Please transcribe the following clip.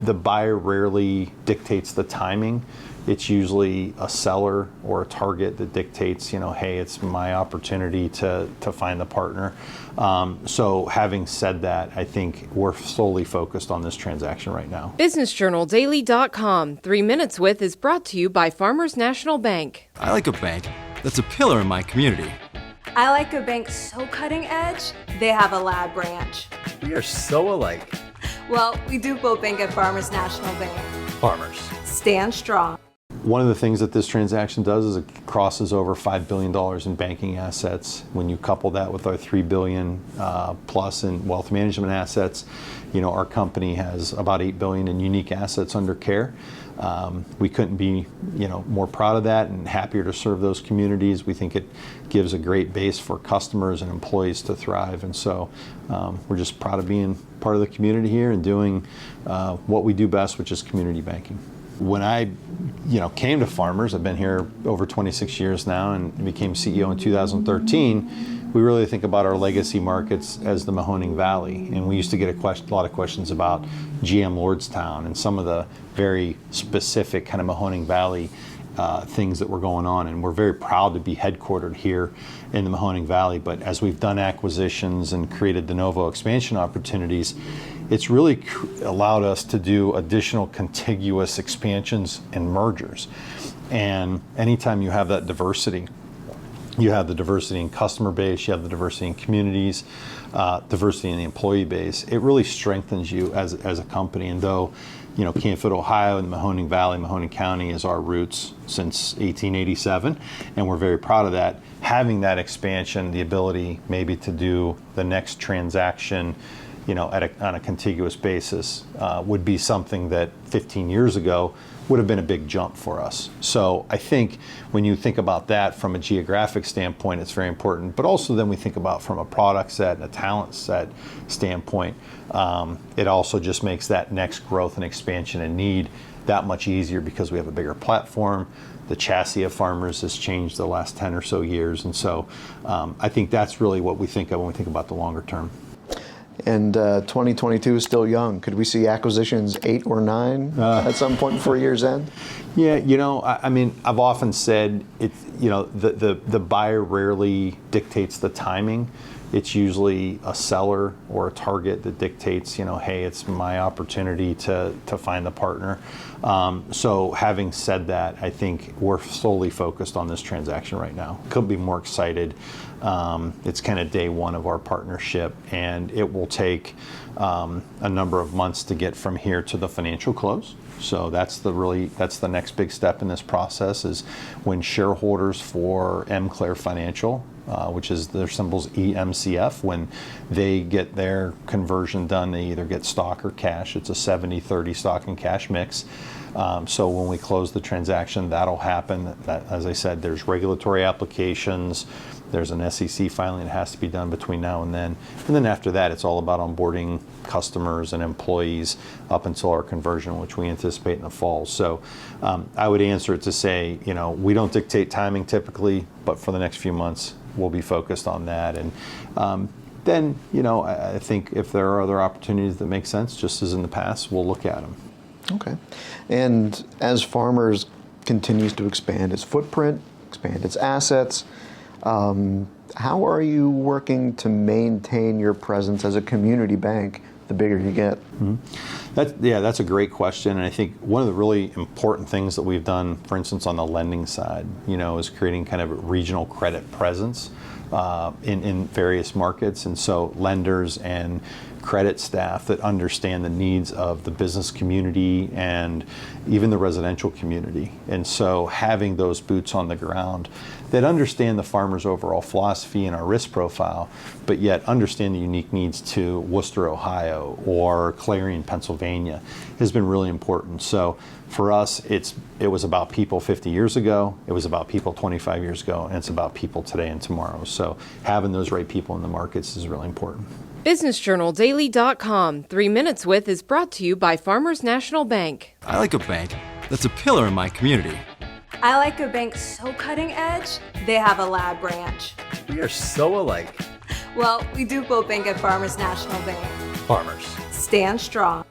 The buyer rarely dictates the timing. It's usually a seller or a target that dictates, hey, it's my opportunity to find the partner. So having said that, I think we're solely focused on this transaction right now. BusinessJournalDaily.com. 3 Minutes With is brought to you by Farmers National Bank. I like a bank that's a pillar in my community. I like a bank so cutting edge, they have a lab branch. We are so alike. Well, we do both bank at Farmers National Bank. Farmers. Stand strong. One of the things that this transaction does is it crosses over $5 billion in banking assets. When you couple that with our $3 billion plus in wealth management assets, our company has about $8 billion in unique assets under care. We couldn't be, more proud of that and happier to serve those communities. We think it gives a great base for customers and employees to thrive. And so we're just proud of being part of the community here and doing what we do best, which is community banking. When I, came to Farmers, I've been here over 26 years now and became CEO in 2013. We really think about our legacy markets as the Mahoning Valley. And we used to get a lot of questions about GM Lordstown and some of the very specific kind of Mahoning Valley things that were going on. And we're very proud to be headquartered here in the Mahoning Valley. But as we've done acquisitions and created de novo expansion opportunities, it's really allowed us to do additional contiguous expansions and mergers. And anytime you have that diversity, you have the diversity in customer base, you have the diversity in communities, diversity in the employee base. It really strengthens you as a company. And though, Canfield, Ohio and the Mahoning Valley, Mahoning County is our roots since 1887, and we're very proud of that. Having that expansion, the ability maybe to do the next transaction, on a contiguous basis would be something that 15 years ago would have been a big jump for us. So I think when you think about that from a geographic standpoint, it's very important. But also then we think about from a product set and a talent set standpoint, it also just makes that next growth and expansion and need that much easier because we have a bigger platform. The chassis of Farmers has changed the last 10 or so years. And so I think that's really what we think of when we think about the longer term. And 2022 is still young. Could we see acquisitions 8 or 9 at some point before year's end? Yeah, I've often said the buyer rarely dictates the timing. It's usually a seller or a target that dictates, hey, it's my opportunity to find the partner. So having said that, I think we're solely focused on this transaction right now. Couldn't be more excited. It's kind of day one of our partnership, and it will take a number of months to get from here to the financial close. So that's the next big step in this process is when shareholders for Emclaire Financial, which is their symbol's EMCF, when they get their conversion done, they either get stock or cash. It's a 70-30 stock and cash mix. So when we close the transaction, that'll happen. As I said, there's regulatory applications. There's an SEC filing that has to be done between now and then. And then after that, it's all about onboarding customers and employees up until our conversion, which we anticipate in the fall. So I would answer it to say, we don't dictate timing typically, but for the next few months, we'll be focused on that. And then, I think if there are other opportunities that make sense, just as in the past, we'll look at them. Okay. And as Farmers continues to expand its footprint, expand its assets, how are you working to maintain your presence as a community bank the bigger you get? Mm-hmm. That's a great question. And I think one of the really important things that we've done, for instance, on the lending side, is creating kind of a regional credit presence in various markets. And so lenders and credit staff that understand the needs of the business community and even the residential community. And so having those boots on the ground that understand the Farmers' overall philosophy and our risk profile, but yet understand the unique needs to Worcester, Ohio, or Clarion, Pennsylvania, has been really important. So for us, it was about people 50 years ago, it was about people 25 years ago, and it's about people today and tomorrow. So having those right people in the markets is really important. BusinessJournalDaily.com. 3 Minutes With is brought to you by Farmers National Bank. I like a bank that's a pillar in my community. I like a bank so cutting edge, they have a lab branch. We are so alike. Well, we do both bank at Farmers National Bank. Farmers. Stand strong.